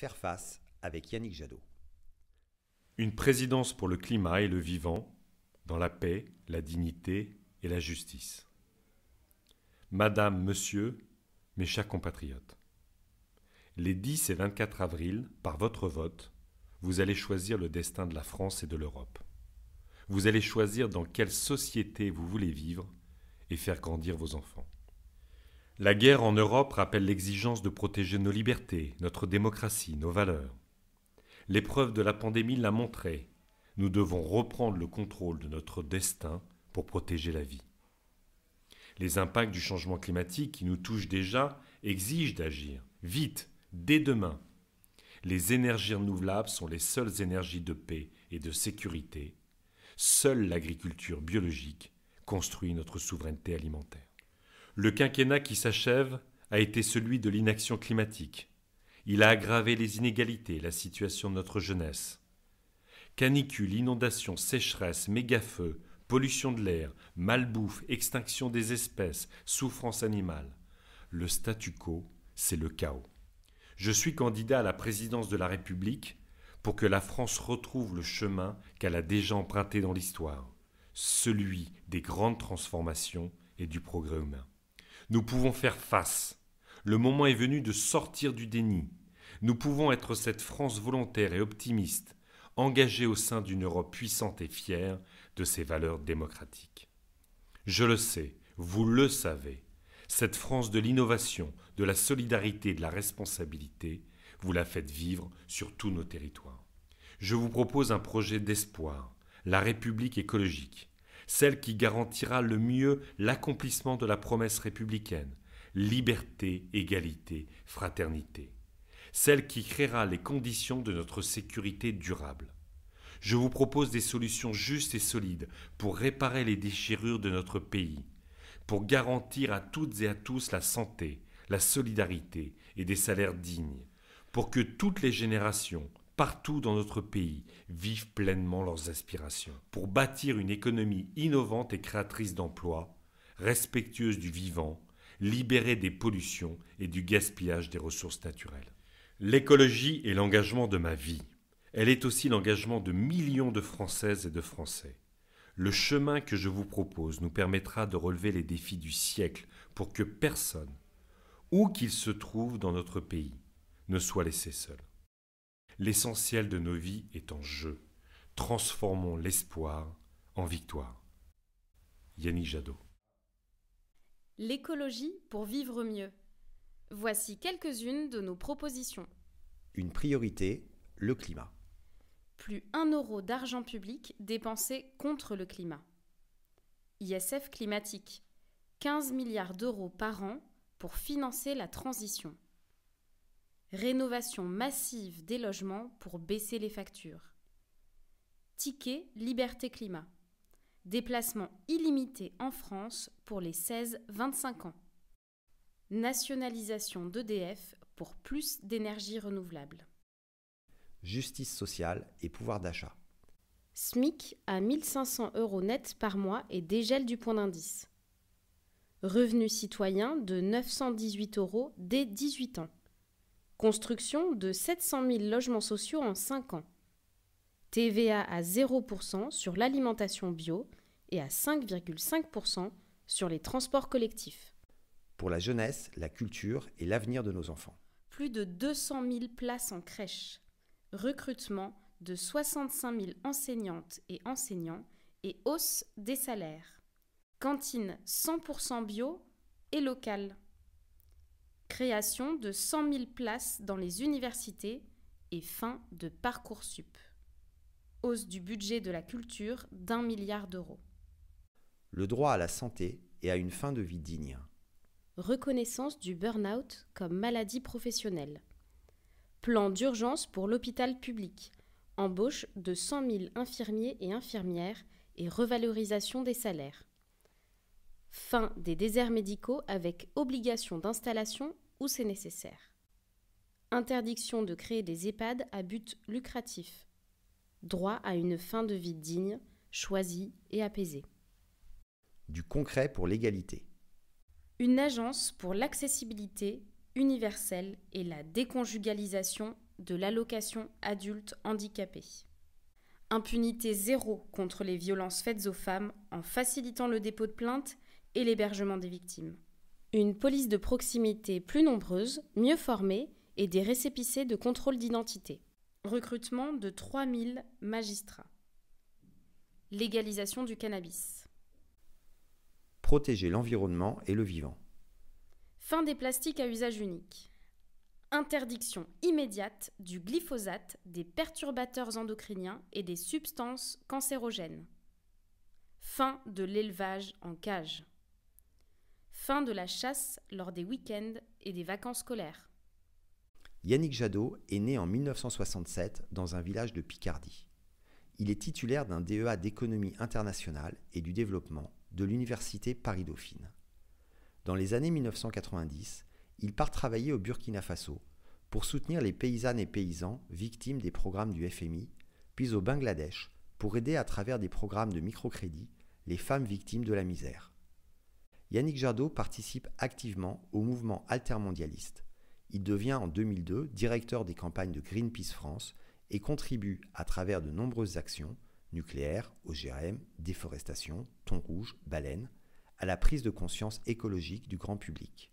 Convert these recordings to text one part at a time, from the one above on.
Faire face avec Yannick Jadot. Une présidence pour le climat et le vivant, dans la paix, la dignité et la justice. Madame, Monsieur, mes chers compatriotes, les 10 et 24 avril, par votre vote, vous allez choisir le destin de la France et de l'Europe. Vous allez choisir dans quelle société vous voulez vivre et faire grandir vos enfants. La guerre en Europe rappelle l'exigence de protéger nos libertés, notre démocratie, nos valeurs. L'épreuve de la pandémie l'a montré. Nous devons reprendre le contrôle de notre destin pour protéger la vie. Les impacts du changement climatique qui nous touchent déjà exigent d'agir, vite, dès demain. Les énergies renouvelables sont les seules énergies de paix et de sécurité. Seule l'agriculture biologique construit notre souveraineté alimentaire. Le quinquennat qui s'achève a été celui de l'inaction climatique. Il a aggravé les inégalités, la situation de notre jeunesse. Canicules, inondations, sécheresses, mégafeux, pollution de l'air, malbouffe, extinction des espèces, souffrance animale. Le statu quo, c'est le chaos. Je suis candidat à la présidence de la République pour que la France retrouve le chemin qu'elle a déjà emprunté dans l'histoire, celui des grandes transformations et du progrès humain. Nous pouvons faire face. Le moment est venu de sortir du déni. Nous pouvons être cette France volontaire et optimiste, engagée au sein d'une Europe puissante et fière de ses valeurs démocratiques. Je le sais, vous le savez, cette France de l'innovation, de la solidarité et de la responsabilité, vous la faites vivre sur tous nos territoires. Je vous propose un projet d'espoir, la République écologique, celle qui garantira le mieux l'accomplissement de la promesse républicaine, liberté, égalité, fraternité, celle qui créera les conditions de notre sécurité durable. Je vous propose des solutions justes et solides pour réparer les déchirures de notre pays, pour garantir à toutes et à tous la santé, la solidarité et des salaires dignes, pour que toutes les générations, partout dans notre pays, vivent pleinement leurs aspirations, pour bâtir une économie innovante et créatrice d'emplois, respectueuse du vivant, libérée des pollutions et du gaspillage des ressources naturelles. L'écologie est l'engagement de ma vie. Elle est aussi l'engagement de millions de Françaises et de Français. Le chemin que je vous propose nous permettra de relever les défis du siècle pour que personne, où qu'il se trouve dans notre pays, ne soit laissé seul. L'essentiel de nos vies est en jeu. Transformons l'espoir en victoire. Yannick Jadot. L'écologie pour vivre mieux. Voici quelques-unes de nos propositions. Une priorité, le climat. Plus 1 euro d'argent public dépensé contre le climat. ISF climatique. 15 milliards d'euros par an pour financer la transition. Rénovation massive des logements pour baisser les factures. Ticket Liberté Climat. Déplacement illimité en France pour les 16-25 ans. Nationalisation d'EDF pour plus d'énergie renouvelable. Justice sociale et pouvoir d'achat. SMIC à 1 500 € net par mois et dégel du point d'indice. Revenu citoyen de 918 € dès 18 ans. Construction de 700 000 logements sociaux en 5 ans. TVA à 0% sur l'alimentation bio et à 5,5% sur les transports collectifs. Pour la jeunesse, la culture et l'avenir de nos enfants. Plus de 200 000 places en crèche. Recrutement de 65 000 enseignantes et enseignants et hausse des salaires. Cantine 100% bio et locale. Création de 100 000 places dans les universités et fin de Parcoursup. Hausse du budget de la culture d'1 milliard d'euros. Le droit à la santé et à une fin de vie digne. Reconnaissance du burn-out comme maladie professionnelle. Plan d'urgence pour l'hôpital public. Embauche de 100 000 infirmiers et infirmières et revalorisation des salaires. Fin des déserts médicaux avec obligation d'installation où c'est nécessaire. Interdiction de créer des EHPAD à but lucratif. Droit à une fin de vie digne, choisie et apaisée. Du concret pour l'égalité. Une agence pour l'accessibilité universelle et la déconjugalisation de l'allocation adulte handicapé. Impunité zéro contre les violences faites aux femmes en facilitant le dépôt de plainte et l'hébergement des victimes. Une police de proximité plus nombreuse, mieux formée et des récépissés de contrôle d'identité. Recrutement de 3000 magistrats. Légalisation du cannabis. Protéger l'environnement et le vivant. Fin des plastiques à usage unique. Interdiction immédiate du glyphosate, des perturbateurs endocriniens et des substances cancérogènes. Fin de l'élevage en cage. Fin de la chasse lors des week-ends et des vacances scolaires. Yannick Jadot est né en 1967 dans un village de Picardie. Il est titulaire d'un DEA d'économie internationale et du développement de l'université Paris-Dauphine. Dans les années 1990, il part travailler au Burkina Faso pour soutenir les paysannes et paysans victimes des programmes du FMI, puis au Bangladesh pour aider à travers des programmes de microcrédit les femmes victimes de la misère. Yannick Jadot participe activement au mouvement altermondialiste. Il devient en 2002 directeur des campagnes de Greenpeace France et contribue à travers de nombreuses actions, nucléaire, OGM, déforestation, thon rouge, baleines, à la prise de conscience écologique du grand public.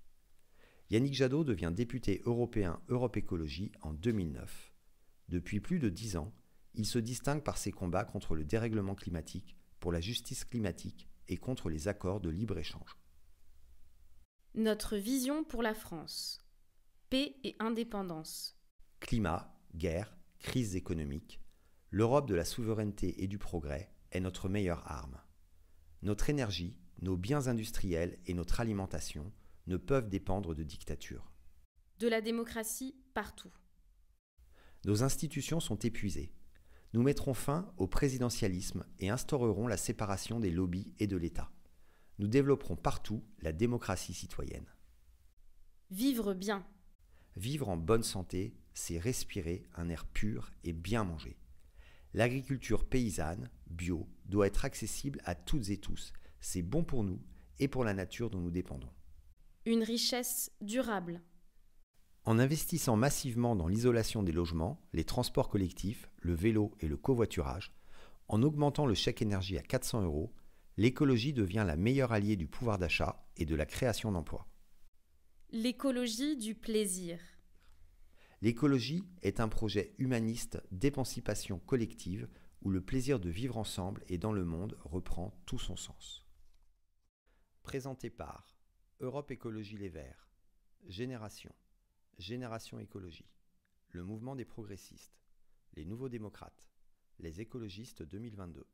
Yannick Jadot devient député européen Europe Écologie en 2009. Depuis plus de 10 ans, il se distingue par ses combats contre le dérèglement climatique, pour la justice climatique et contre les accords de libre-échange. Notre vision pour la France. Paix et indépendance. Climat, guerre, crise économique, l'Europe de la souveraineté et du progrès est notre meilleure arme. Notre énergie, nos biens industriels et notre alimentation ne peuvent dépendre de dictatures. De la démocratie partout. Nos institutions sont épuisées. Nous mettrons fin au présidentialisme et instaurerons la séparation des lobbies et de l'État. Nous développerons partout la démocratie citoyenne. Vivre bien. Vivre en bonne santé, c'est respirer un air pur et bien manger. L'agriculture paysanne, bio, doit être accessible à toutes et tous. C'est bon pour nous et pour la nature dont nous dépendons. Une richesse durable. En investissant massivement dans l'isolation des logements, les transports collectifs, le vélo et le covoiturage, en augmentant le chèque énergie à 400 €, l'écologie devient la meilleure alliée du pouvoir d'achat et de la création d'emplois. L'écologie du plaisir. L'écologie est un projet humaniste d'émancipation collective où le plaisir de vivre ensemble et dans le monde reprend tout son sens. Présenté par Europe Écologie Les Verts, Génération Écologie, le mouvement des progressistes, les Nouveaux démocrates, les écologistes 2022.